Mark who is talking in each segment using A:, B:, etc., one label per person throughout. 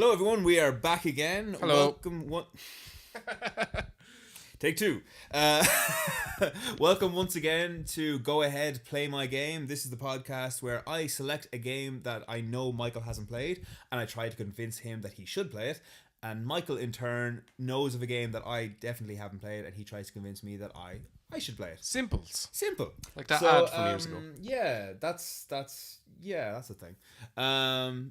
A: Hello, everyone. We are back again.
B: Hello.
A: Take two. Welcome once again to Go Ahead, Play My Game. This is the podcast where I select a game that I know Michael hasn't played, and I try to convince him that he should play it. And Michael, in turn, knows of a game that I definitely haven't played, and he tries to convince me that I should play it.
B: Simples.
A: Simple.
B: Like that ad from years ago.
A: Yeah, that's the thing.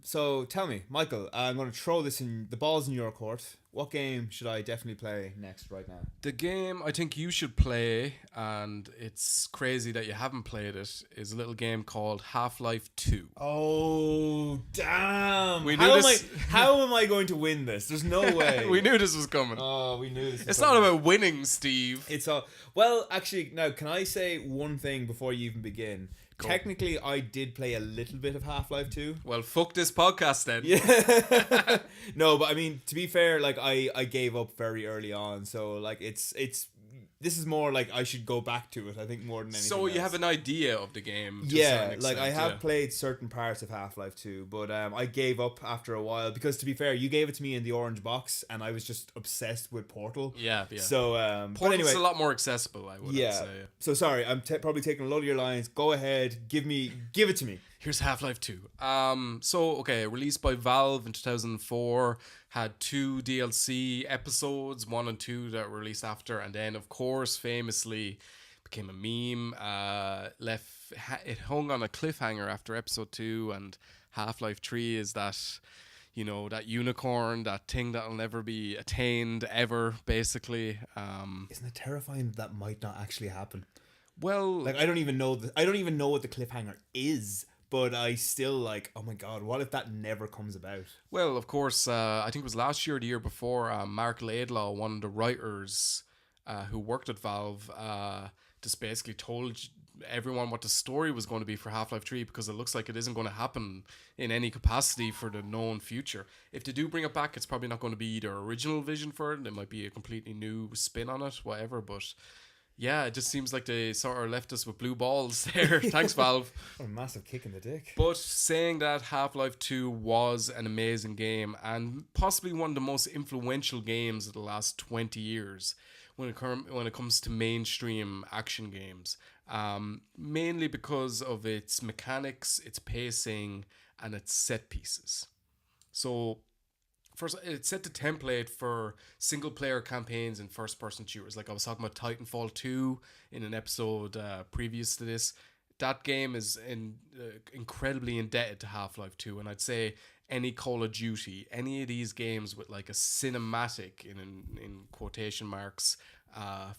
A: So tell me, Michael, I'm going to throw the balls in your court. What game should I definitely play next right now?
B: The game I think you should play, and it's crazy that you haven't played it, is a little game called Half-Life 2.
A: Oh, damn.
B: We knew this.
A: How am I going to win this? There's no way.
B: We knew this was coming.
A: Oh, we knew this was
B: It's
A: coming.
B: not about winning, Steve.
A: It's all... Well, actually, now, can I say one thing before you even begin?
B: Go.
A: Technically, I did play a little bit of Half-Life 2.
B: Well, fuck this podcast then.
A: Yeah. No, but I mean, to be fair, like I gave up very early on, so like it's this is more like I should go back to it, I think, more than anything
B: So you
A: else.
B: have an idea of the game.
A: Yeah, like I have played certain parts of Half-Life 2, but I gave up after a while because, to be fair, you gave it to me in the orange box and I was just obsessed with Portal.
B: Yeah.
A: So
B: Portal's
A: but anyway,
B: a lot more accessible, I would say.
A: So sorry, I'm probably taking a lot of your lines. Go ahead, give it to me.
B: Here's Half-Life 2. Released by Valve in 2004, had 2 DLC episodes, 1 and 2 that were released after, and then, of course, famously became a meme. It hung on a cliffhanger after episode 2, and Half-Life 3 is that, you know, that unicorn, that thing that'll never be attained ever, basically.
A: Isn't it terrifying that might not actually happen?
B: Well,
A: like I don't even know what the cliffhanger is. But I still like, oh my god, what if that never comes about?
B: Well, of course, I think it was last year or the year before, Mark Laidlaw, one of the writers who worked at Valve, just basically told everyone what the story was going to be for Half-Life 3, because it looks like it isn't going to happen in any capacity for the known future. If they do bring it back, it's probably not going to be their original vision for it. It might be a completely new spin on it, whatever, but... yeah, it just seems like they sort of left us with blue balls there. Thanks, Valve.
A: What a massive kick in the dick.
B: But saying that, Half-Life 2 was an amazing game and possibly one of the most influential games of the last 20 years when it comes to mainstream action games. Mainly because of its mechanics, its pacing, and its set pieces. So... first, it set the template for single-player campaigns and first-person shooters. Like I was talking about Titanfall 2 in an episode previous to this. That game is incredibly indebted to Half-Life 2, and I'd say any Call of Duty, any of these games with like a cinematic, in quotation marks,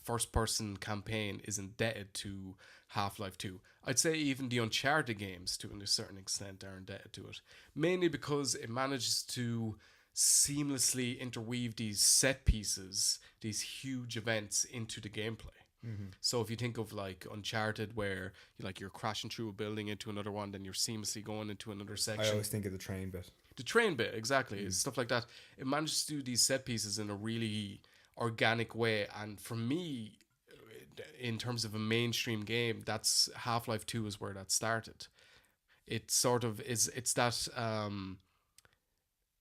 B: first-person campaign is indebted to Half-Life 2. I'd say even the Uncharted games, to a certain extent, are indebted to it. Mainly because it manages to... seamlessly interweave these set pieces, these huge events into the gameplay. Mm-hmm. So if you think of like Uncharted, where you're crashing through a building into another one, then you're seamlessly going into another section.
A: I always think of the train bit.
B: The train bit, exactly. Stuff like that. It manages to do these set pieces in a really organic way, and for me, in terms of a mainstream game, that's Half-Life 2 is where that started. It sort of is, it's that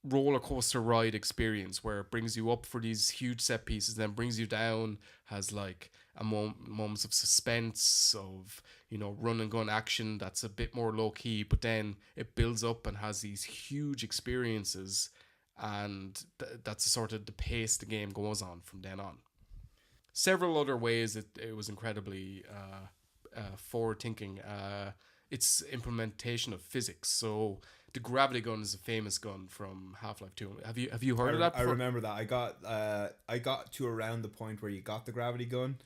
B: roller coaster ride experience where it brings you up for these huge set pieces, then brings you down, has like a moments of suspense, of, you know, run and gun action that's a bit more low key, but then it builds up and has these huge experiences, and that's sort of the pace the game goes on from then on. Several other ways it was incredibly forward thinking. Its implementation of physics. So the gravity gun is a famous gun from Half-Life 2. Have you heard of that before?
A: I remember that. I got to around the point where you got the gravity gun,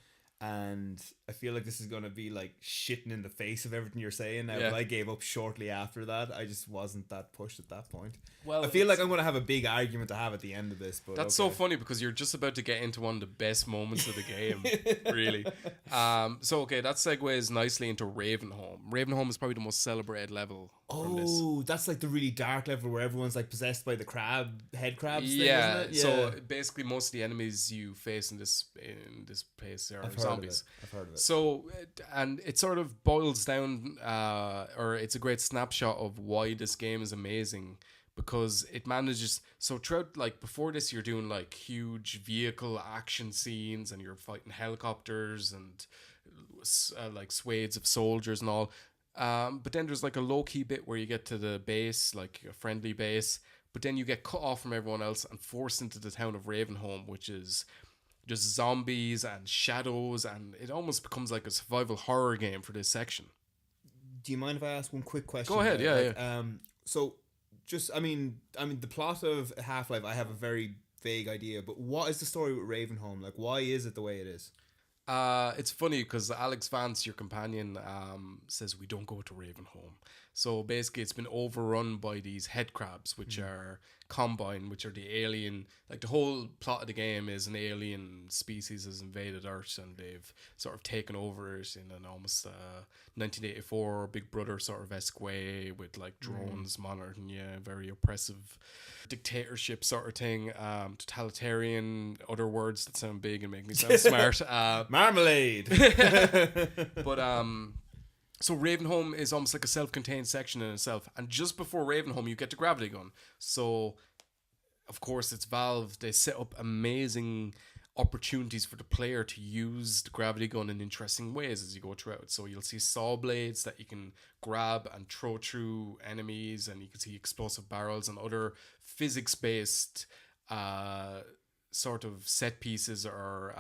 A: and I feel like this is going to be like shitting in the face of everything you're saying now, but I gave up shortly after that. I just wasn't that pushed at that point. Well, I feel like I'm going to have a big argument to have at the end of this. But
B: that's so funny, because you're just about to get into one of the best moments of the game, really. That segues nicely into Ravenholm. Ravenholm is probably the most celebrated level from this.
A: Oh, that's like the really dark level where everyone's like possessed by the head crabs thing,
B: yeah,
A: isn't it? Yeah.
B: So basically most of the enemies you face in this place are zombies.
A: I've heard of it.
B: So, and it sort of boils down, or it's a great snapshot of why this game is amazing, because it manages. So throughout, like before this, you're doing like huge vehicle action scenes, and you're fighting helicopters and like swathes of soldiers and all. But then there's like a low key bit where you get to the base, like a friendly base, but then you get cut off from everyone else and forced into the town of Ravenholm, which is just zombies and shadows, and it almost becomes like a survival horror game for this section.
A: Do you mind if I ask one quick question?
B: Go ahead,
A: there?
B: yeah,
A: like,
B: yeah.
A: So, just the plot of Half-Life, I have a very vague idea, but what is the story with Ravenholm? Like, why is it the way it is?
B: It's funny because Alex Vance, your companion, says we don't go to Ravenholm. So basically, it's been overrun by these head crabs, which are Combine, which are the alien. Like the whole plot of the game is an alien species has invaded Earth, and they've sort of taken over it in an almost 1984 Big Brother sort of esque way, with like drones monitoring you, very oppressive dictatorship sort of thing. Totalitarian, other words that sound big and make me sound smart.
A: Marmalade.
B: But so Ravenholm is almost like a self-contained section in itself, and just before Ravenholm you get the gravity gun. So of course it's Valve, they set up amazing opportunities for the player to use the gravity gun in interesting ways as you go throughout. So you'll see saw blades that you can grab and throw through enemies, and you can see explosive barrels and other physics-based sort of set pieces or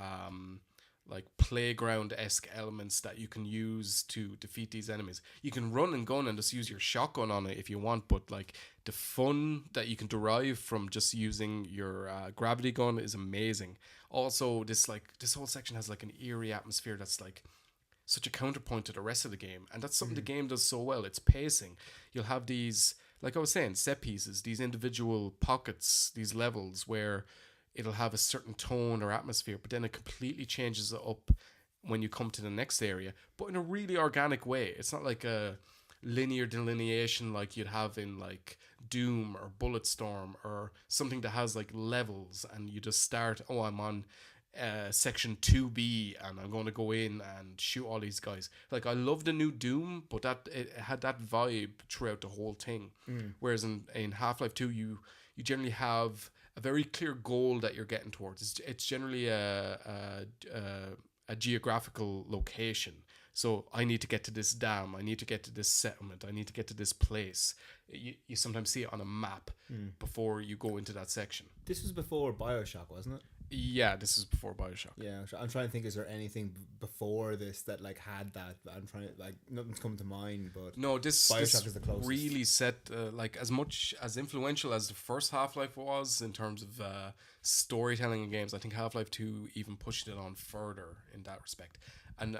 B: like playground-esque elements that you can use to defeat these enemies. You can run and gun and just use your shotgun on it if you want, but like the fun that you can derive from just using your gravity gun is amazing. Also, this whole section has like an eerie atmosphere that's like such a counterpoint to the rest of the game, and that's something the game does so well. It's pacing. You'll have these, like I was saying, set pieces, these individual pockets, these levels where it'll have a certain tone or atmosphere, but then it completely changes it up when you come to the next area, but in a really organic way. It's not like a linear delineation like you'd have in like Doom or Bulletstorm or something that has like levels, and you just start, oh, I'm on section 2B and I'm going to go in and shoot all these guys. Like, I love the new Doom, but that it had that vibe throughout the whole thing. Whereas in Half-Life 2 you generally have a very clear goal that you're getting towards. It's generally a geographical location. So I need to get to this dam. I need to get to this settlement. I need to get to this place. You sometimes see it on a map before you go into that section.
A: This was before BioShock, wasn't it?
B: Yeah, this is before BioShock.
A: Yeah, I'm trying to think. Is there anything before this that like had that? I'm trying to like nothing's coming to mind. But
B: no, this
A: BioShock is the closest.
B: Really set like as much as influential as the first Half-Life was in terms of storytelling in games. I think Half-Life 2 even pushed it on further in that respect. And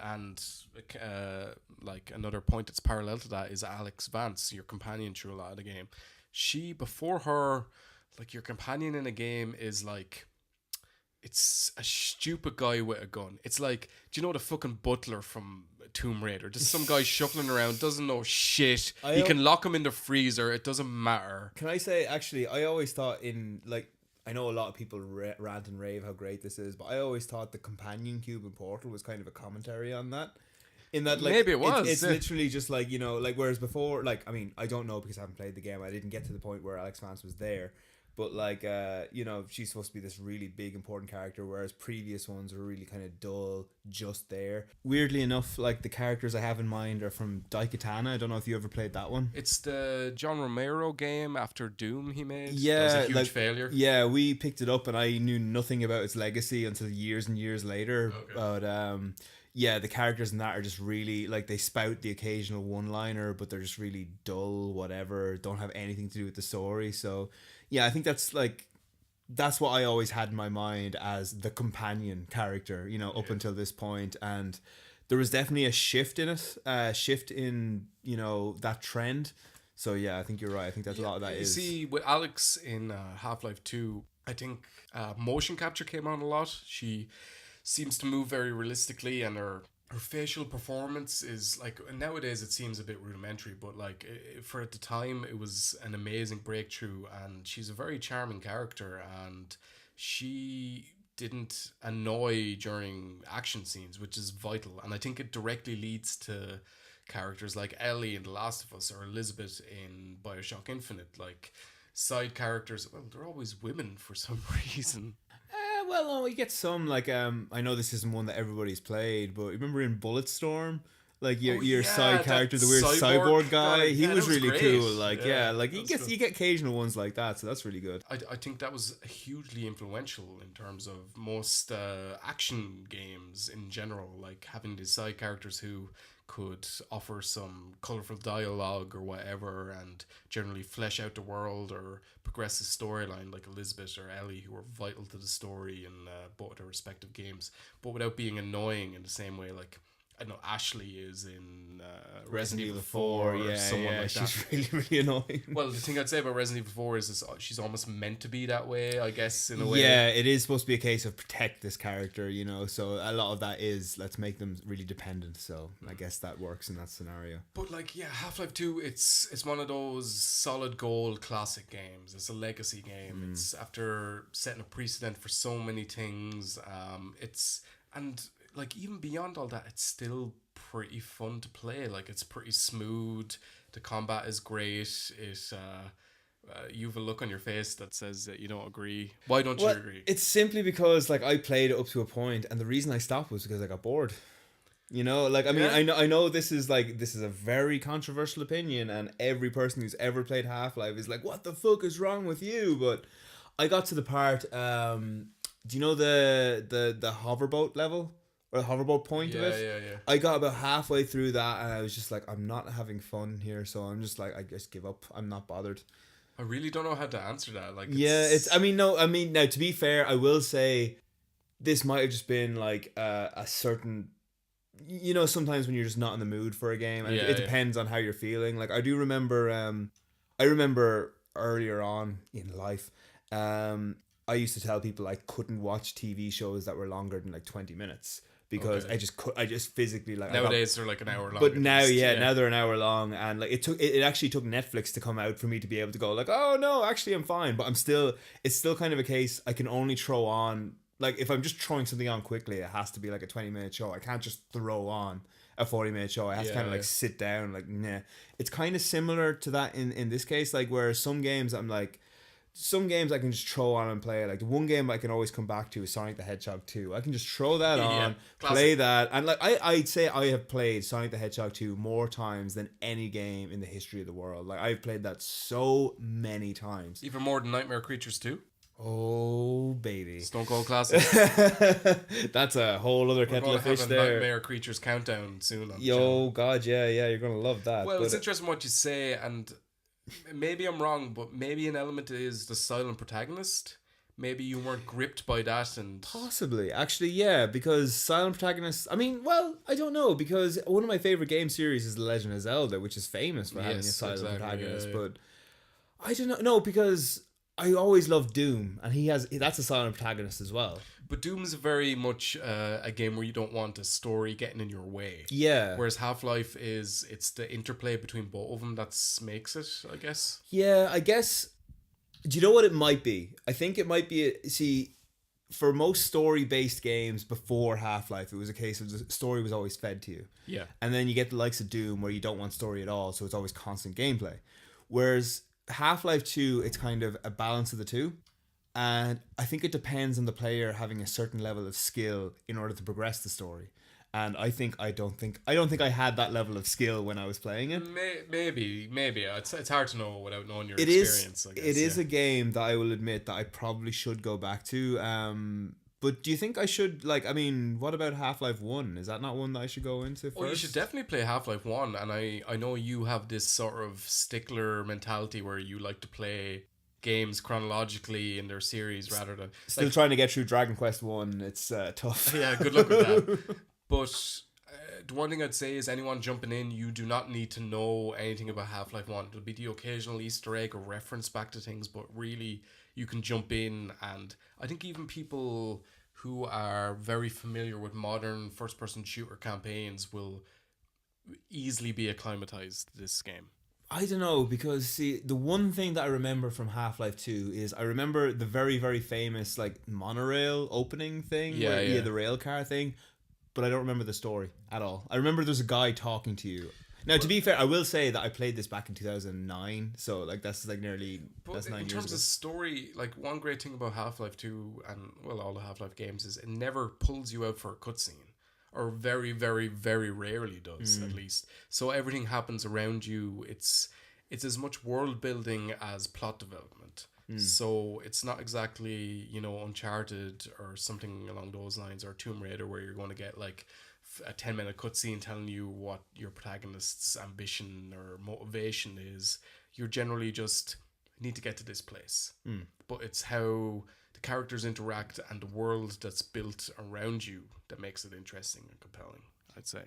B: like another point that's parallel to that is Alex Vance, your companion through a lot of the game. She, before her, like, your companion in a game is like, it's a stupid guy with a gun. It's like, do you know the fucking butler from Tomb Raider? Just some guy shuffling around, doesn't know shit. You can lock him in the freezer, it doesn't matter.
A: Can I say, actually, I always thought in, like, I know a lot of people rant and rave how great this is, but I always thought the companion cube in Portal was kind of a commentary on that. In that, like,
B: maybe it was.
A: It's literally just like, you know, like, whereas before, like, I mean, I don't know because I haven't played the game. I didn't get to the point where Alex Vance was there. But, like, you know, she's supposed to be this really big, important character, whereas previous ones were really kind of dull, just there. Weirdly enough, like, the characters I have in mind are from Daikatana. I don't know if you ever played that one.
B: It's the John Romero game after Doom he made.
A: Yeah.
B: That was a huge failure.
A: Yeah, we picked it up, and I knew nothing about its legacy until years and years later. Okay. But, yeah, the characters in that are just really, like, they spout the occasional one-liner, but they're just really dull, whatever, don't have anything to do with the story. So, yeah, I think that's what I always had in my mind as the companion character, you know, up until this point. And there was definitely a shift in it, you know, that trend. So, yeah, I think you're right. I think that's a lot of that is.
B: You see, with Alex in Half-Life 2, I think motion capture came on a lot. She seems to move very realistically, and her facial performance is like, nowadays it seems a bit rudimentary, but like for at the time it was an amazing breakthrough, and she's a very charming character, and she didn't annoy during action scenes, which is vital. And I think it directly leads to characters like Ellie in The Last of Us or Elizabeth in BioShock Infinite. Like, side characters, well, they're always women for some reason.
A: Well, no, you get some like I know this isn't one that everybody's played, but remember in Bulletstorm, like your side character, the weird cyborg guy, he was really
B: great.
A: cool. Like like you get occasional ones like that, so that's really good.
B: I think that was hugely influential in terms of most action games in general, like having these side characters who could offer some colorful dialogue or whatever, and generally flesh out the world or progress the storyline, like Elizabeth or Ellie, who were vital to the story in both their respective games, but without being annoying in the same way. Like, I know Ashley is in Resident Evil 4 or someone like that.
A: She's really, really annoying.
B: Well, the thing I'd say about Resident Evil 4 is she's almost meant to be that way, I guess, in a way.
A: Yeah, it is supposed to be a case of protect this character, you know, so a lot of that is let's make them really dependent, so I guess that works in that scenario.
B: But like, yeah, Half-Life 2, it's one of those solid gold classic games. It's a legacy game. It's after setting a precedent for so many things. Like, even beyond all that, it's still pretty fun to play. Like, it's pretty smooth. The combat is great. You have a look on your face that says that you don't agree. Why don't you agree?
A: It's simply because, like, I played it up to a point, and the reason I stopped was because I got bored. You know, like, I mean, I know this is a very controversial opinion, and every person who's ever played Half-Life is like, what the fuck is wrong with you? But I got to the part, do you know the hoverboat level? Or the hoverboat point of it.
B: Yeah.
A: I got about halfway through that and I was just like, I'm not having fun here, so I'm just like, I just give up. I'm not bothered.
B: I really don't know how to answer that. Like,
A: now to be fair, I will say this might have just been like a certain, you know, sometimes when you're just not in the mood for a game, and it depends on how you're feeling. Like, I do remember, I remember earlier on in life, I used to tell people I couldn't watch TV shows that were longer than like 20 minutes. Because I just physically, like,
B: nowadays they're like an hour long.
A: But now, now they're an hour long, and like it actually took Netflix to come out for me to be able to go like, oh no, actually I'm fine. But it's still kind of a case I can only throw on, like, if I'm just throwing something on quickly, it has to be like a 20-minute show. I can't just throw on a 40-minute show. I have to kind of like sit down, like, nah. It's kind of similar to that in this case, like, where some games I'm like, some games I can just throw on and play. Like, the one game I can always come back to is Sonic the Hedgehog 2. I can just throw that on, play that. And like, I'd say I have played Sonic the Hedgehog 2 more times than any game in the history of the world. Like, I've played that so many times.
B: Even more than Nightmare Creatures 2?
A: Oh, baby.
B: Stone Cold Classic.
A: That's a whole other kettle of fish there.
B: Nightmare Creatures countdown soon on
A: God, yeah, you're going to love that.
B: Well, it's interesting what you say, and maybe I'm wrong, but maybe an element is the silent protagonist. Maybe you weren't gripped by that, and
A: possibly, actually, yeah, because silent protagonists. I mean, well, I don't know, because one of my favorite game series is The Legend of Zelda, which is famous for having a silent protagonist. But I don't know, no, because I always loved Doom, and that's a silent protagonist as well.
B: But Doom's very much a game where you don't want a story getting in your way.
A: Yeah.
B: Whereas Half-Life it's the interplay between both of them that makes it, I guess.
A: Yeah, I guess. Do you know what it might be? I think it might be, for most story-based games before Half-Life, it was a case of the story was always fed to you.
B: Yeah.
A: And then you get the likes of Doom where you don't want story at all, so it's always constant gameplay. Whereas Half-Life 2, it's kind of a balance of the two. And I think it depends on the player having a certain level of skill in order to progress the story. And I don't think I had that level of skill when I was playing it.
B: Maybe it's hard to know without knowing your experience.
A: It is a game that I will admit that I probably should go back to. But do you think I should, like, I mean, what about Half-Life 1? Is that not one that I should go into first?
B: Oh, you should definitely play Half-Life 1. And I know you have this sort of stickler mentality where you like to play games chronologically in their series rather than
A: still trying to get through Dragon Quest 1. It's tough.
B: Yeah, good luck with that. But the one thing I'd say is anyone jumping in, you do not need to know anything about Half-Life 1. There'll be the occasional Easter egg or reference back to things, but really you can jump in, and I think even people who are very familiar with modern first-person shooter campaigns will easily be acclimatized to this game.
A: I don't know, because the one thing that I remember from Half-Life 2 is I remember the very, very famous like monorail opening thing, the rail car thing, but I don't remember the story at all. I remember there's a guy talking to you. Now, to be fair, I will say that I played this back in 2009, so like that's like that's 9
B: in
A: years
B: terms
A: ago.
B: of story, like one great thing about Half-Life 2 and well all the Half-Life games is it never pulls you out for a cutscene, or very very very rarely does at least. So everything happens around you. It's as much world building as plot development. So it's not exactly, Uncharted or something along those lines, or Tomb Raider, where you're going to get like a 10-minute cutscene telling you what your protagonist's ambition or motivation is. You're generally just need to get to this place. But it's how the characters interact and the world that's built around you that makes it interesting and compelling, I'd say.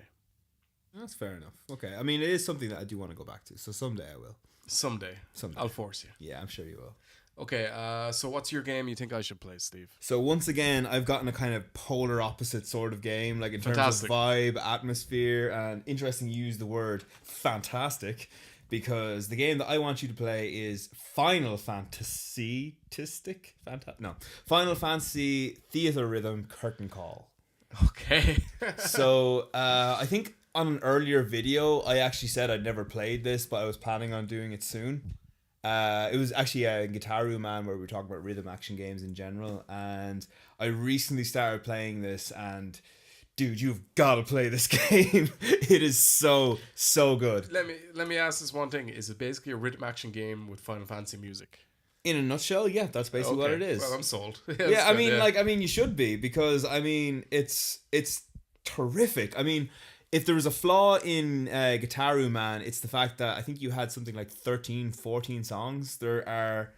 A: That's fair enough. Okay, I mean, it is something that I do want to go back to, so someday I will.
B: Someday. I'll force you.
A: Yeah, I'm sure you will.
B: Okay, so what's your game you think I should play, Steve?
A: So once again, I've gotten a kind of polar opposite sort of game, like in terms of vibe, atmosphere, and interesting you use the word fantastic, because the game that I want you to play is Final Fantasy Theatrhythm Curtain Call.
B: Okay.
A: So I think on an earlier video, I actually said I'd never played this, but I was planning on doing it soon. It was actually a Guitaru Man where we were talking about rhythm action games in general, and I recently started playing this, and dude, you've got to play this game. It is so good.
B: Let me ask this one thing: is it basically a rhythm action game with Final Fantasy music?
A: In a nutshell, yeah, that's basically what it is.
B: Well, I'm sold.
A: Yeah, I mean, you should be, because I mean, it's terrific. I mean, if there was a flaw in Guitaru Man, it's the fact that I think you had something like 13, 14 songs. There are...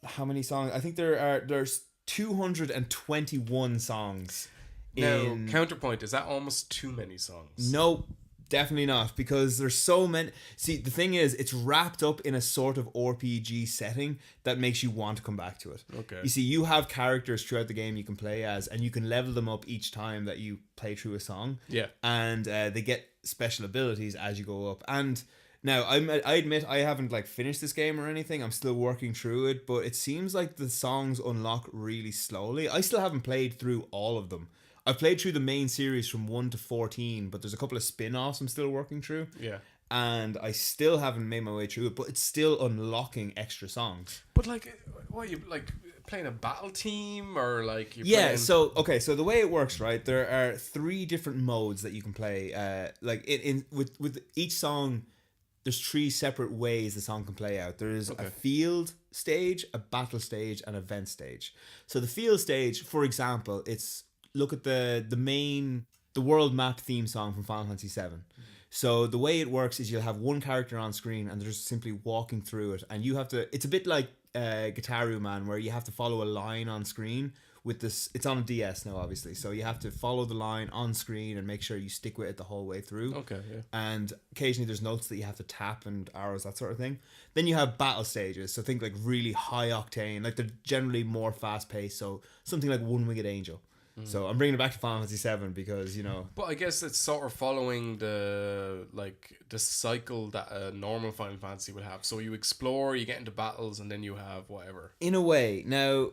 A: How many songs? I think there's 221 songs.
B: Now, counterpoint, is that almost too many songs?
A: No, definitely not, because there's so many... See, the thing is, it's wrapped up in a sort of RPG setting that makes you want to come back to it.
B: Okay.
A: You see, you have characters throughout the game you can play as, and you can level them up each time that you play through a song.
B: Yeah.
A: And they get special abilities as you go up. And now, I admit I haven't like finished this game or anything. I'm still working through it, but it seems like the songs unlock really slowly. I still haven't played through all of them. I've played through the main series from 1 to 14, but there's a couple of spin-offs I'm still working through.
B: Yeah.
A: And I still haven't made my way through it, but it's still unlocking extra songs.
B: But like, what, you like playing a battle team, or like you're
A: Yeah,
B: playing...
A: so the way it works, right? There are 3 different modes that you can play. Like with each song, there's 3 separate ways the song can play out. There is a field stage, a battle stage, and an event stage. So the field stage, for example, it's... Look at the world map theme song from Final Fantasy VII. So the way it works is you'll have one character on screen and they're just simply walking through it, and you have to... It's a bit like Guitaru Man, where you have to follow a line on screen with this... It's on a DS now, obviously, so you have to follow the line on screen and make sure you stick with it the whole way through.
B: Okay, yeah.
A: And occasionally there's notes that you have to tap and arrows, that sort of thing. Then you have battle stages, so think like really high octane, like they're generally more fast paced, so something like One Winged Angel. So I'm bringing it back to Final Fantasy VII because,
B: But I guess it's sort of following the cycle that a normal Final Fantasy would have. So you explore, you get into battles, and then you have whatever.
A: In a way. Now,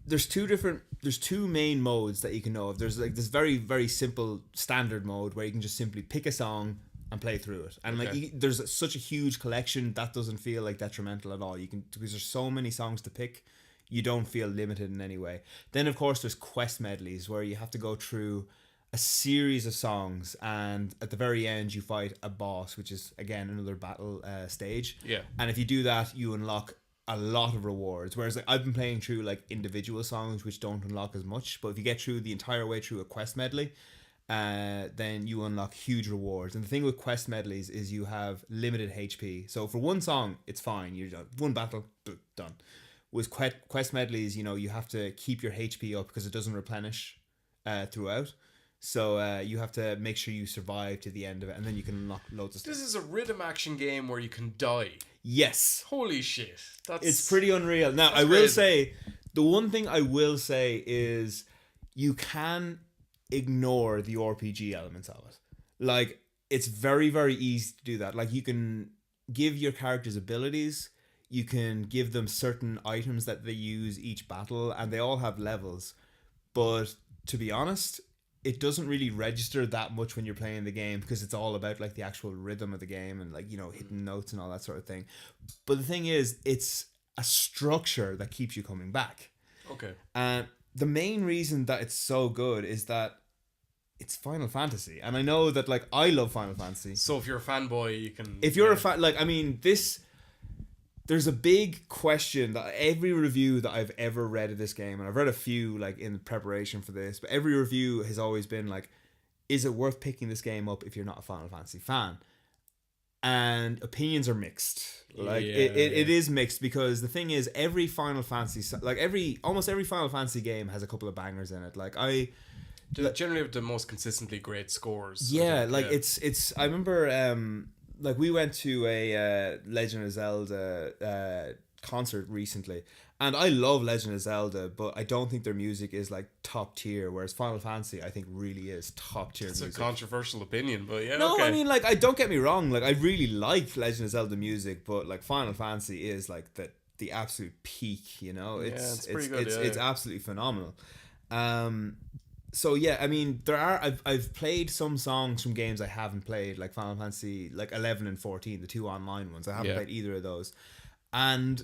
A: there's two main modes that you can know of. There's like this very, very simple standard mode where you can just simply pick a song and play through it. And there's such a huge collection that doesn't feel like detrimental at all. Because there's so many songs to pick, you don't feel limited in any way. Then, of course, there's quest medleys where you have to go through a series of songs, and at the very end, you fight a boss, which is, again, another battle stage.
B: Yeah.
A: And if you do that, you unlock a lot of rewards. Whereas like, I've been playing through like individual songs, which don't unlock as much. But if you get through the entire way through a quest medley, then you unlock huge rewards. And the thing with quest medleys is you have limited HP. So for one song, it's fine. You're done. One battle, done. With quest medleys, you have to keep your HP up because it doesn't replenish throughout. So you have to make sure you survive to the end of it, and then you can unlock loads of stuff.
B: This is a rhythm action game where you can die.
A: Yes.
B: Holy shit.
A: It's pretty unreal. Now, I will say, the one thing I will say is you can ignore the RPG elements of it. Like, it's very, very easy to do that. Like, you can give your characters abilities. You can give them certain items that they use each battle, and they all have levels. But to be honest, it doesn't really register that much when you're playing the game because it's all about like the actual rhythm of the game and like, you know, hitting notes and all that sort of thing. But the thing is, it's a structure that keeps you coming back.
B: Okay.
A: And the main reason that it's so good is that it's Final Fantasy. And I know that like I love Final Fantasy.
B: So if you're a fanboy, you can...
A: If you're a fan, like, I mean, there's a big question that every review that I've ever read of this game, and I've read a few like in preparation for this, but every review has always been like, is it worth picking this game up if you're not a Final Fantasy fan? And opinions are mixed. Like it is mixed because the thing is, every Final Fantasy, like almost every Final Fantasy game has a couple of bangers in it. Like
B: They generally have the most consistently great scores.
A: Yeah, like it's. I remember like we went to a Legend of Zelda concert recently, and I love Legend of Zelda, but I don't think their music is like top tier, whereas Final Fantasy I think really is top tier music.
B: It's a controversial opinion, but yeah.
A: No,
B: okay.
A: I mean, like, I don't get me wrong, like I really like Legend of Zelda music, but like Final Fantasy is like the absolute peak, you know. It's
B: pretty good.
A: It's absolutely phenomenal. So yeah, I mean, I've played some songs from games I haven't played, like Final Fantasy like 11 and 14, the two online ones. I haven't played either of those, and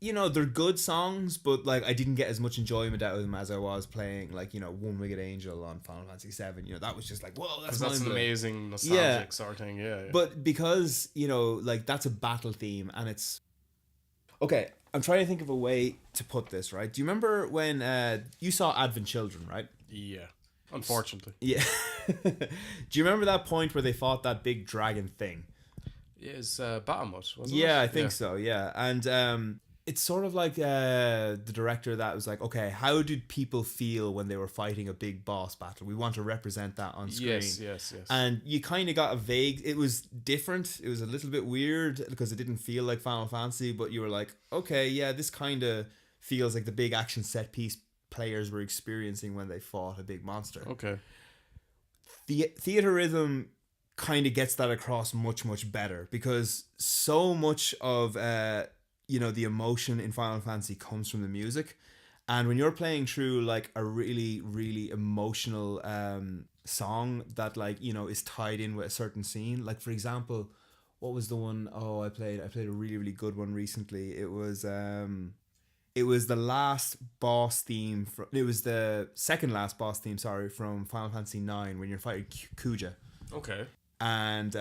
A: you know, they're good songs, but like I didn't get as much enjoyment out of them as I was playing like, you know, One Winged Angel on Final Fantasy 7. You know, that was just like, whoa, that's
B: an amazing nostalgic sort of thing. Yeah.
A: But because, you know, like that's a battle theme, and it's okay. I'm trying to think of a way to put this, right? Do you remember when you saw Advent Children, right?
B: Yeah, unfortunately.
A: Yeah. Do you remember that point where they fought that big dragon thing?
B: It's Bahamut, wasn't it?
A: Yeah, I think so, yeah. And it's sort of like the director that was like, okay, how did people feel when they were fighting a big boss battle? We want to represent that on screen.
B: Yes.
A: And you kind of got a vague... It was different. It was a little bit weird because it didn't feel like Final Fantasy, but you were like, okay, yeah, this kind of feels like the big action set piece players were experiencing when they fought a big monster.
B: Okay.
A: The Theatrhythm kind of gets that across much, much better because so much of you know, the emotion in Final Fantasy comes from the music, and when you're playing through like a really, really emotional song that, like, you know, is tied in with a certain scene, like for example, what was the one I played a really, really good one recently. It was the last boss theme. It was the second last boss theme, sorry, from Final Fantasy 9 when you're fighting Kuja.
B: Okay.
A: And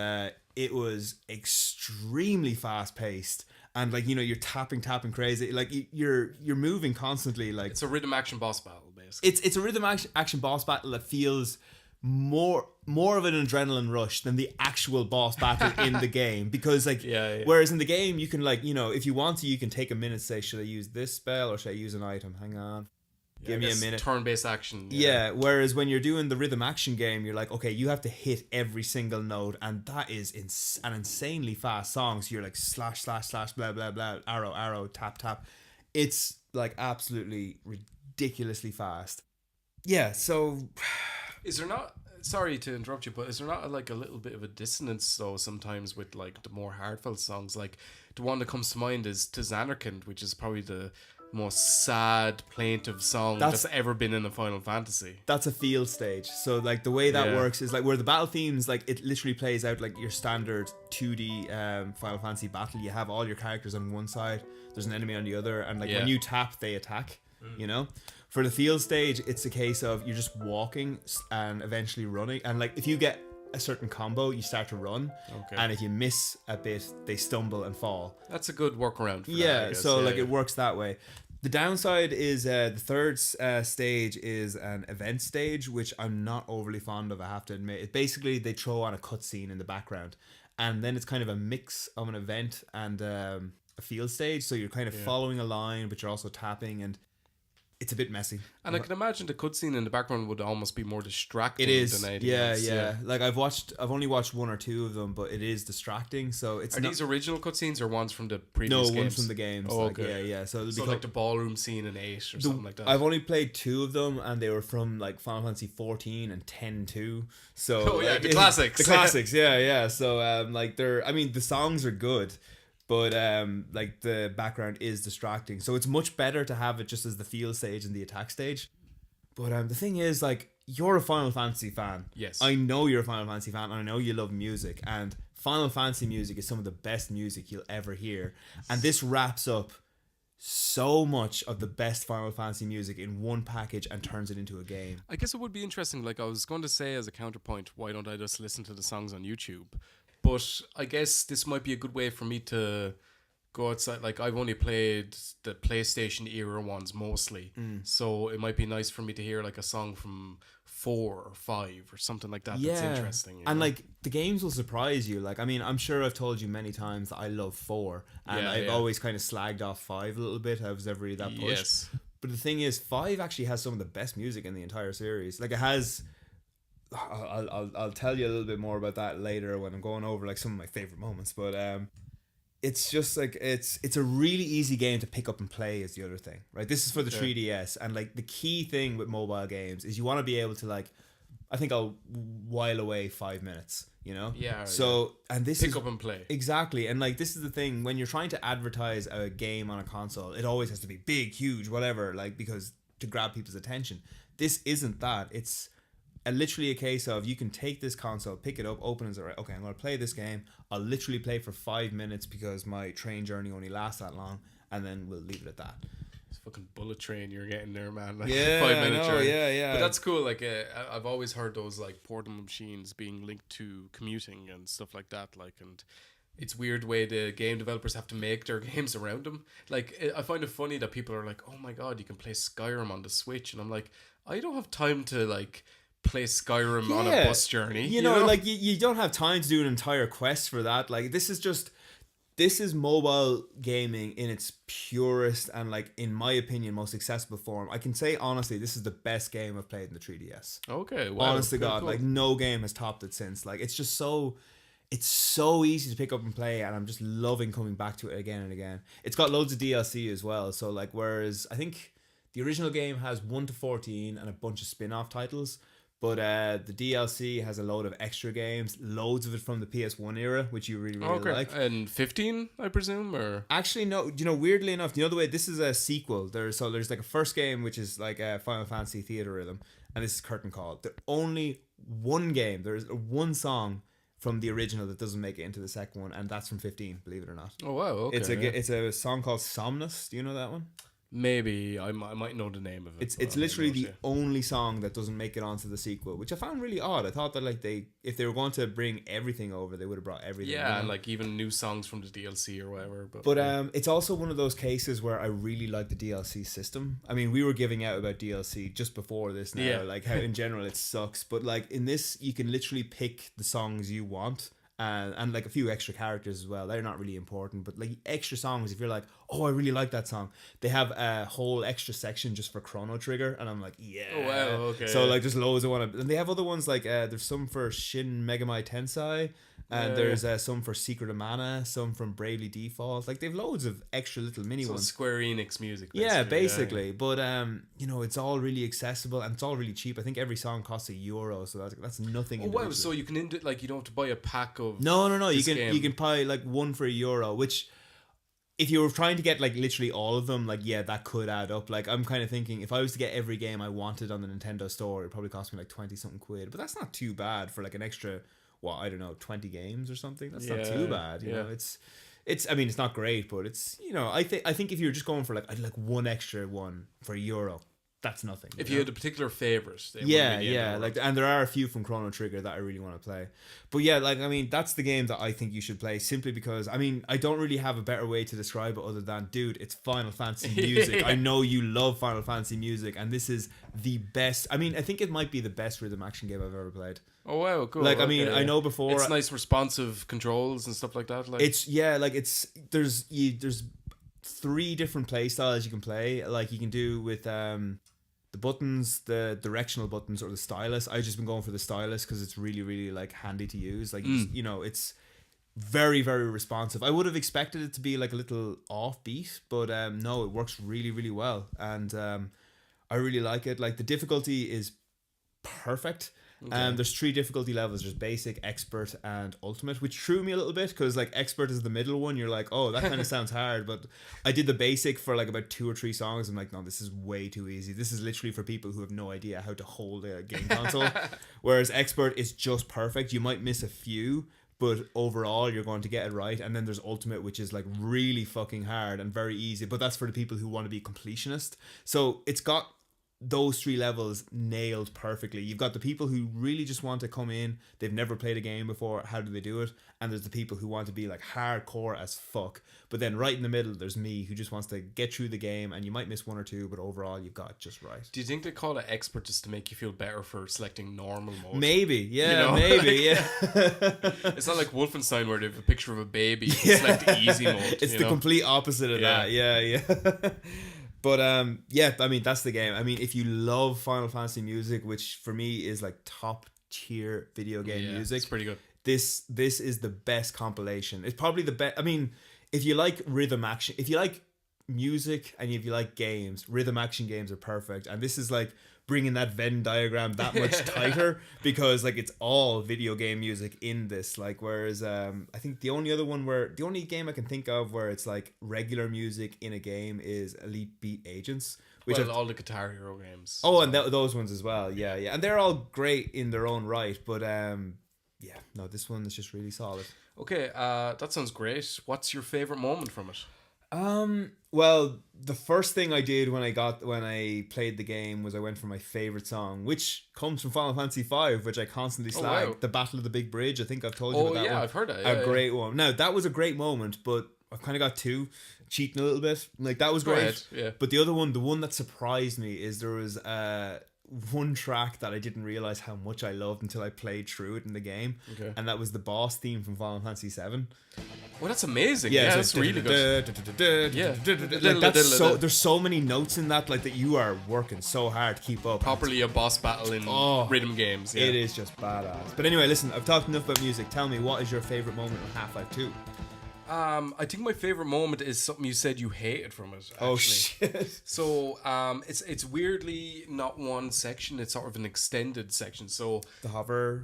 A: it was extremely fast paced, and like, you know, you're tapping crazy, like you're moving constantly. Like
B: it's a rhythm action boss battle, basically.
A: It's a rhythm action boss battle that feels more of an adrenaline rush than the actual boss battle in the game, because like whereas in the game you can, like, you know, if you want to, you can take a minute, say, should I use this spell or should I use an item, hang on, give me a minute,
B: turn-based action.
A: Whereas when you're doing the rhythm action game, you're like, okay, you have to hit every single note, and that is an insanely fast song. So you're like slash blah blah blah, arrow tap tap. It's like absolutely ridiculously fast. Yeah, so
B: is there not, sorry to interrupt you, but is there not like a little bit of a dissonance though sometimes with like the more heartfelt songs? Like the one that comes to mind is To Zanarkand, which is probably the most sad, plaintive song that's ever been in a Final Fantasy.
A: That's a field stage. So like the way that works is like where the battle themes, like it literally plays out like your standard 2D Final Fantasy battle. You have all your characters on one side, there's an enemy on the other, and like when you tap, they attack. You know, for the field stage, it's a case of you're just walking and eventually running, and like if you get a certain combo, you start to run, and if you miss a bit, they stumble and fall.
B: That's a good workaround for
A: that,
B: I guess.
A: So it works that way. The downside is the third stage is an event stage, which I'm not overly fond of, I have to admit. It basically, they throw on a cutscene in the background, and then it's kind of a mix of an event and a field stage, so you're kind of following a line, but you're also tapping, and it's a bit messy.
B: And I can imagine the cutscene in the background would almost be more distracting.
A: It is.
B: Than anything else.
A: Yeah. Like I've only watched one or two of them, but it is distracting. So it's
B: these original cutscenes or ones from the previous games?
A: No, ones from the games.
B: Oh,
A: like,
B: okay.
A: Yeah. So
B: like the ballroom scene in 8 or something like that.
A: I've only played 2 of them, and they were from like Final Fantasy 14 and 10 too. So
B: the classics.
A: The classics, yeah. So like the songs are good, but like the background is distracting, so it's much better to have it just as the field stage and the attack stage. But the thing is, like, you're a Final Fantasy fan.
B: Yes.
A: I know you're a Final Fantasy fan, and I know you love music, and Final Fantasy music is some of the best music you'll ever hear. And this wraps up so much of the best Final Fantasy music in one package and turns it into a game.
B: I guess it would be interesting. Like I was going to say as a counterpoint, why don't I just listen to the songs on YouTube? But I guess this might be a good way for me to go outside. Like I've only played the PlayStation era ones mostly, so it might be nice for me to hear like a song from 4 or 5 or something like that. That's interesting.
A: And like the games will surprise you. Like I mean, I'm sure I've told you many times that I love 4, and I've always kind of slagged off 5 a little bit. I was never really that pushed.
B: Yes.
A: But the thing is, 5 actually has some of the best music in the entire series. Like it has. I'll tell you a little bit more about that later when I'm going over like some of my favorite moments. But it's just like it's a really easy game to pick up and play is the other thing, right? This is for the 3DS, and like the key thing with mobile games is you want to be able to like, I think I'll while away 5 minutes, you know?
B: Yeah.
A: So and this
B: pick
A: is
B: up and play.
A: Exactly, and like this is the thing when you're trying to advertise a game on a console, it always has to be big, huge, whatever, like because to grab people's attention. This isn't that. It's literally a case of you can take this console, pick it up, open it, and say, right, okay, I'm going to play this game. I'll literally play for 5 minutes because my train journey only lasts that long, and then we'll leave it at that.
B: It's fucking bullet train you're getting there, man. Like
A: Yeah,
B: 5 minute journey.
A: Yeah.
B: But that's cool. Like I've always heard those like portable machines being linked to commuting and stuff like that. Like, and it's weird way the game developers have to make their games around them. Like I find it funny that people are like, oh my god, you can play Skyrim on the Switch, and I'm like, I don't have time to like play Skyrim on a bus journey.
A: You know, like you don't have time to do an entire quest for that. Like this is mobile gaming in its purest and like in my opinion most accessible form. I can say honestly this is the best game I've played in the 3DS.
B: Okay, wow.
A: Honest to God,
B: cool.
A: like no game has topped it since. Like it's so easy to pick up and play, and I'm just loving coming back to it again and again. It's got loads of DLC as well, so like whereas I think the original game has 1 to 14 and a bunch of spin-off titles. But the DLC has a load of extra games, loads of it from the PS1 era, which you really like.
B: And 15, I presume, or
A: actually no. You know, weirdly enough, you know the way this is a sequel. There's like a first game which is like a Final Fantasy Theatrhythm, and this is Curtain Call. There's only one game. There's one song from the original that doesn't make it into the second one, and that's from 15. Believe it or not.
B: Oh wow! Okay,
A: it's a song called Somnus. Do you know that one?
B: Maybe I might know the name of it.
A: It's literally the only song that doesn't make it onto the sequel, which I found really odd. I thought that like if they were going to bring everything over, they would have brought everything.
B: Yeah, and like even new songs from the DLC or whatever.
A: But it's also one of those cases where I really like the DLC system. I mean, we were giving out about DLC just before this now, like how in general it sucks. But like in this, you can literally pick the songs you want. And like a few extra characters as well. They're not really important, but like extra songs, if you're like, oh, I really like that song, they have a whole extra section just for Chrono Trigger, and I'm like, yeah.
B: Oh wow, okay.
A: So like there's loads I want to, and they have other ones like there's some for Shin Megami Tensei, and there's some for Secret of Mana, some from Bravely Default. Like they've loads of extra little mini ones.
B: Square Enix music.
A: Yeah, basically. But you know, it's all really accessible and it's all really cheap. I think every song costs €1, so that's nothing.
B: Oh wow! So you can like you don't have to buy a pack of.
A: No. You can buy like one for €1, which if you were trying to get like literally all of them, like yeah, that could add up. Like I'm kind of thinking if I was to get every game I wanted on the Nintendo store, it'd probably cost me like 20 something quid. But that's not too bad for like an extra. Well, I don't know, 20 games or something. That's not too bad. You know, it's. I mean, it's not great, but it's I think if you're just going for like I'd like one extra one for €1, that's nothing.
B: If you had a particular favorite,
A: like, and there are a few from Chrono Trigger that I really want to play. But yeah, like I mean, that's the game that I think you should play simply because I mean I don't really have a better way to describe it other than dude, it's Final Fantasy music. I know you love Final Fantasy music, and this is the best. I mean, I think it might be the best rhythm action game I've ever played.
B: Oh wow, cool.
A: Like I mean, I know before
B: it's nice responsive controls and stuff like that. Like
A: there's 3 different play styles you can play. Like you can do with the buttons, the directional buttons, or the stylus. I've just been going for the stylus because it's really, really like handy to use. Like you know, it's very, very responsive. I would have expected it to be like a little offbeat, but no, it works really, really well, and I really like it. Like the difficulty is perfect.
B: Okay.
A: There's 3 difficulty levels. There's basic, expert, and ultimate, which threw me a little bit because like expert is the middle one. You're like, oh, that kind of sounds hard, but I did the basic for like about 2 or 3 songs. I'm like, no, this is way too easy. This is literally for people who have no idea how to hold a game console. Whereas expert is just perfect. You might miss a few, but overall you're going to get it right. And then there's ultimate, which is like really fucking hard and very easy, but that's for the people who want to be completionist. So it's got those 3 levels nailed perfectly. You've got the people who really just want to come in, they've never played a game before, how do they do it? And there's the people who want to be like hardcore as fuck. But then right in the middle there's me, who just wants to get through the game, and you might miss 1 or 2, but overall you've got it just right.
B: Do you think they call it expert just to make you feel better for selecting normal mode?
A: Maybe, yeah,
B: You know?
A: maybe,
B: Like,
A: yeah.
B: It's not like Wolfenstein where they have a picture of a baby. It's like the easy mode.
A: It's the complete opposite of that. Yeah. But yeah, I mean that's the game. I mean, if you love Final Fantasy music, which for me is like top tier video game music,
B: It's pretty good.
A: this is the best compilation. It's probably the best. I mean, if you like rhythm action, if you like music, and if you like games, rhythm action games are perfect. And this is like bringing that Venn diagram that much tighter, because like it's all video game music in this. Like, whereas I think the only game I can think of where it's like regular music in a game is Elite Beat Agents, which
B: Well, all the Guitar Hero games.
A: oh, and those ones as well. Yeah, and they're all great in their own right. But yeah, no, this one is just really solid.
B: Okay, that sounds great. What's your favorite moment from it?
A: Well, the first thing I did when I played the game was I went for my favorite song, which comes from Final Fantasy V, which I constantly slag.
B: Wow.
A: The Battle of the Big Bridge. I think I've told you about that one.
B: Oh yeah, I've heard that.
A: A great one. Now, that was a great moment, but I've kind of got 2 cheating a little bit. Like, that was
B: Go
A: great.
B: ahead, yeah.
A: But the one that surprised me is there was one track that I didn't realize how much I loved until I played through it in the game.
B: Okay.
A: And that was the boss theme from Final Fantasy VII.
B: Well, that's amazing. Yeah, that's really good. Yeah.
A: Like, that's so, there's so many notes in that, like, that you are working so hard to keep up.
B: Properly a boss battle in rhythm games. Yeah.
A: It is just badass. But anyway, listen, I've talked enough about music. Tell me, what is your favorite moment of Half-Life 2?
B: I think my favorite moment is something you said you hated from it. Actually.
A: Oh shit!
B: So it's weirdly not one section. It's sort of an extended section. So
A: The hover.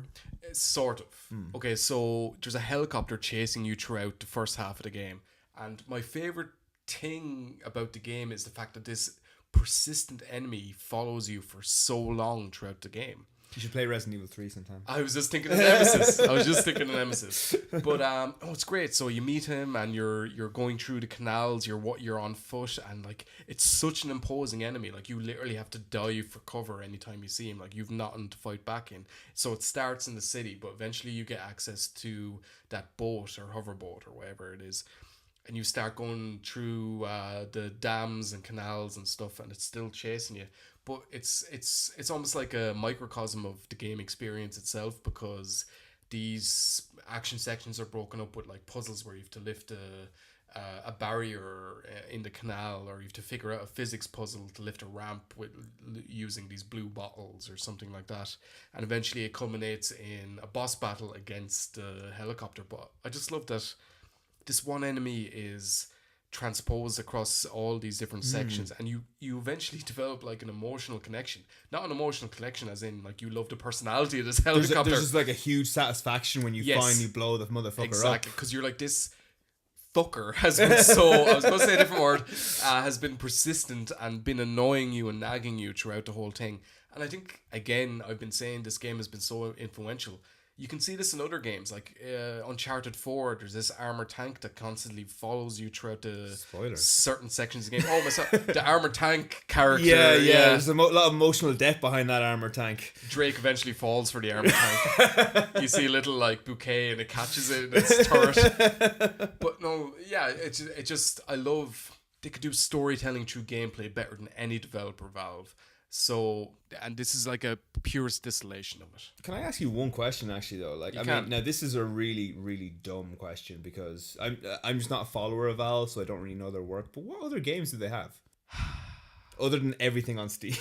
B: sort of. Okay, so there's a helicopter chasing you throughout the first half of the game, and my favorite thing about the game is the fact that this persistent enemy follows you for so long throughout the game.
A: You should play Resident Evil 3 sometime.
B: I was just thinking of Nemesis. But it's great. So you meet him and you're going through the canals, you're on foot, and like it's such an imposing enemy. Like you literally have to dive for cover anytime you see him. Like you've nothing to fight back in. So it starts in the city, but eventually you get access to that boat or hoverboat or whatever it is. And you start going through the dams and canals and stuff, and it's still chasing you. But it's almost like a microcosm of the game experience itself, because these action sections are broken up with like puzzles where you have to lift a barrier in the canal, or you have to figure out a physics puzzle to lift a ramp with using these blue bottles or something like that. And eventually it culminates in a boss battle against the helicopter. But I just love that this one enemy is transposed across all these different sections, and you eventually develop like an emotional connection. Not an emotional connection as in like you love the personality of this helicopter.
A: There's just like a huge satisfaction when you finally blow the motherfucker up.
B: Exactly, because you're like, this fucker has been so I was going to say a different word, has been persistent and been annoying you and nagging you throughout the whole thing. And I think, again, I've been saying this game has been so influential. You can see this in other games, like Uncharted 4. There's this armor tank that constantly follows you throughout the certain sections of the game. Oh, the armor tank character.
A: Yeah. There's a lot of emotional depth behind that armor tank.
B: Drake eventually falls for the armor tank. You see a little like bouquet, and it catches it in its turret. But no, yeah, it just I love they could do storytelling through gameplay better than any developer, Valve. So, and this is like a purest distillation of it.
A: Can I ask you one question, actually, though? Like, I mean, now this is a really, really dumb question, because I'm just not a follower of Valve, so I don't really know their work. But what other games do they have, other than everything on Steam?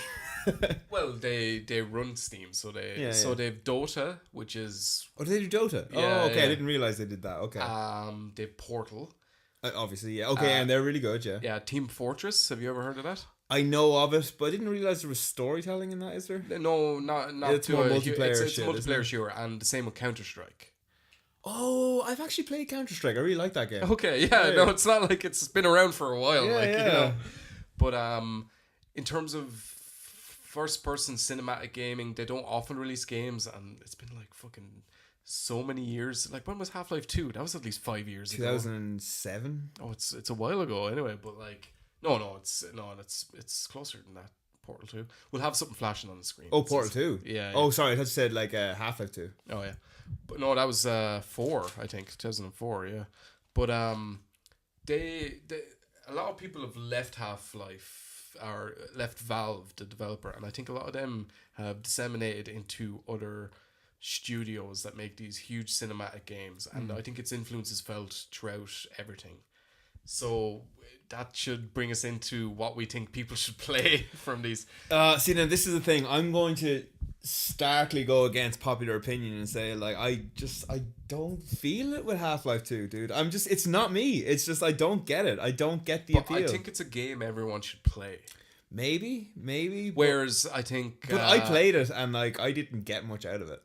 B: Well, they run Steam, so they have Dota, which is
A: do they do Dota?
B: Yeah,
A: okay, I didn't realize they did that. Okay,
B: they have Portal.
A: Obviously, yeah. Okay, and they're really good, yeah.
B: Yeah, Team Fortress. Have you ever heard of that?
A: I know of it, but I didn't realize there was storytelling in that. Is there?
B: No, not
A: It's more multiplayer.
B: It's multiplayer shooter, and the same with Counter-Strike.
A: Oh, I've actually played Counter-Strike. I really like that game.
B: Okay, yeah, no, it's not like it's been around for a while,
A: Yeah,
B: like
A: yeah.
B: you know. But in terms of first-person cinematic gaming, they don't often release games, and it's been like fucking so many years. Like, when was Half-Life 2? That was at least 5 years ago.
A: 2007.
B: Oh, it's a while ago anyway. But like, it's closer than that. Portal 2. We'll have something flashing on the screen.
A: Oh, Portal 2.
B: Yeah.
A: Oh, sorry, I thought you said like Half-Life 2.
B: Oh yeah, but no, that was 4, I think, 2004. Yeah, but they a lot of people have left Half-Life or left Valve, the developer, and I think a lot of them have disseminated into other studios that make these huge cinematic games, and I think its influence is felt throughout everything. So that should bring us into what we think people should play from these.
A: See, now this is the thing. I'm going to starkly go against popular opinion and say, like, I don't feel it with Half-Life 2, dude. It's not me. It's just, I don't get it. I don't get the appeal.
B: I think it's a game everyone should play.
A: Maybe.
B: Whereas I think...
A: But I played it and, like, I didn't get much out of it.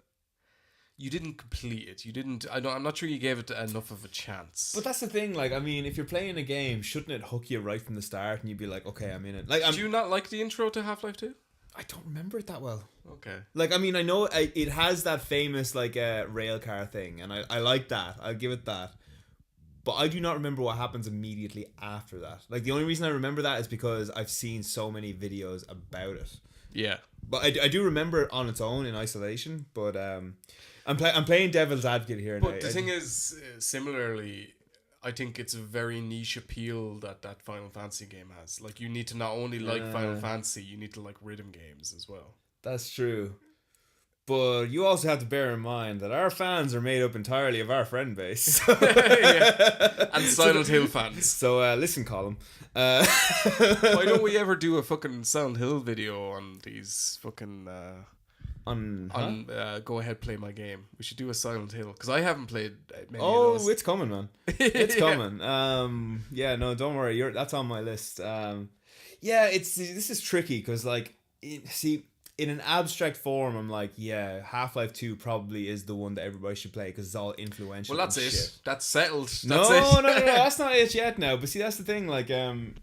B: You didn't complete it. You didn't... I'm not sure you gave it enough of a chance.
A: But that's the thing. Like, I mean, if you're playing a game, shouldn't it hook you right from the start and you'd be like, okay, I'm in it. Like,
B: do you not like the intro to Half-Life 2?
A: I don't remember it that well.
B: Okay.
A: Like, I mean, I know it has that famous, like, rail car thing, and I like that. I'll give it that. But I do not remember what happens immediately after that. Like, the only reason I remember that is because I've seen so many videos about it.
B: Yeah.
A: But I do remember it on its own in isolation, but I'm playing devil's advocate here.
B: But the thing is, similarly, I think it's a very niche appeal that Final Fantasy game has. Like, you need to not only like Final Fantasy, you need to like rhythm games as well.
A: That's true. But you also have to bear in mind that our fans are made up entirely of our friend base.
B: Yeah. And Silent Hill fans.
A: So listen, Colin.
B: Why don't we ever do a fucking Silent Hill video on these fucking... Go ahead, play my game. We should do a Silent Hill because I haven't played many of those.
A: It's coming, man. It's coming. Yeah, no, don't worry. That's on my list. This is tricky because, like, in an abstract form, I'm like, yeah, Half-Life 2 probably is the one that everybody should play because it's all influential.
B: Well, that's it.
A: Shit.
B: That's settled.
A: No, that's not it yet now. But see, that's the thing. Like, the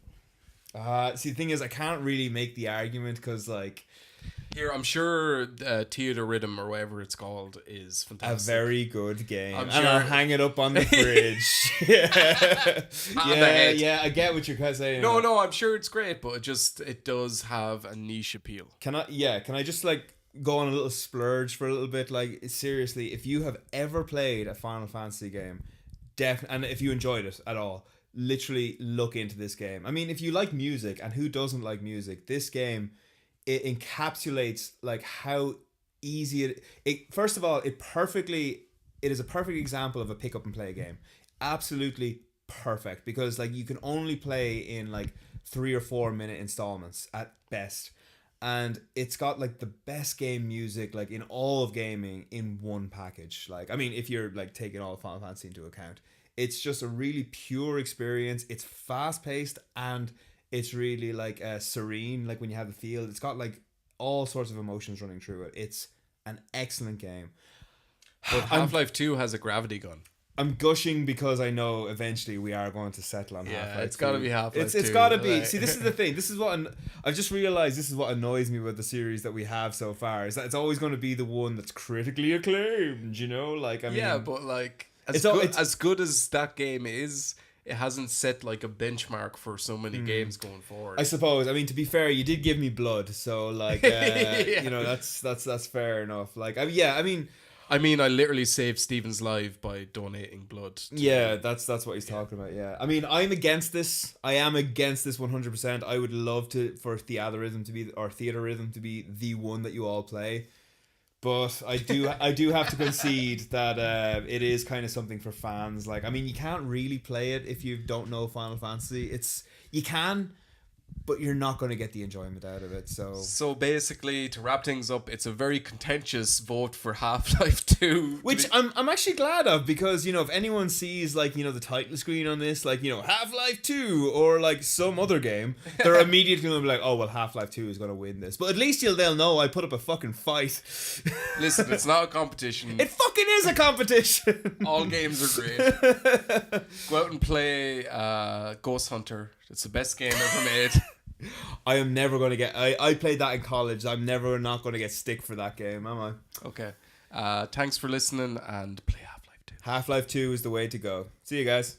A: thing is, I can't really make the argument because, like,
B: here, I'm sure Theatrhythm or whatever it's called is fantastic.
A: A very good game.
B: I'm
A: and
B: sure.
A: I'll hang it up on the fridge. Yeah, I get what you're saying.
B: No, I'm sure it's great, but it does have a niche appeal.
A: Can I just, like, go on a little splurge for a little bit? Like, seriously, if you have ever played a Final Fantasy game, and if you enjoyed it at all, literally look into this game. I mean, if you like music, and who doesn't like music, this game... It encapsulates, like, how easy it first of all, it is a perfect example of a pick up and play game. Absolutely perfect, because, like, you can only play in, like, 3 or 4 minute installments at best, and it's got, like, the best game music, like, in all of gaming in one package. Like, I mean, if you're, like, taking all of Final Fantasy into account, it's just a really pure experience. It's fast paced and it's really, like, serene, like, when you have the feel. It's got, like, all sorts of emotions running through it. It's an excellent game.
B: But Half-Life 2 has a gravity gun.
A: I'm gushing because I know eventually we are going to settle on Half-Life 2.
B: It's got to be Half-Life 2.
A: It's got to be. See, this is the thing. This is what I've just realized. This is what annoys me with the series that we have so far. Is that it's always going to be the one that's critically acclaimed. You know, like, I mean,
B: yeah, but, like, as good as that game is, it hasn't set, like, a benchmark for so many games going forward.
A: I suppose. I mean, to be fair, you did give me blood, so, like, you know, that's fair enough. Like, I mean,
B: I literally saved Steven's life by donating blood.
A: That's what he's talking about. Yeah, I mean, I'm against this. I am against this 100%. I would love for Theatrhythm to be the one that you all play. But I do have to concede that it is kind of something for fans. Like, I mean, you can't really play it if you don't know Final Fantasy. You can, but you're not going to get the enjoyment out of it.
B: So basically, to wrap things up, it's a very contentious vote for Half-Life 2.
A: Which I'm actually glad of, because, you know, if anyone sees, like, you know, the title screen on this, like, you know, Half-Life 2 or, like, some other game, they're immediately going to be like, oh, well, Half-Life 2 is going to win this. But at least they'll know I put up a fucking fight.
B: Listen, it's not a competition.
A: It fucking is a competition.
B: All games are great. Go out and play Ghost Hunter. It's the best game ever made.
A: I am never going to get... I played that in college. I'm never not going to get stick for that game, am I?
B: Okay. Thanks for listening, and play Half-Life 2.
A: Half-Life 2 is the way to go. See you guys.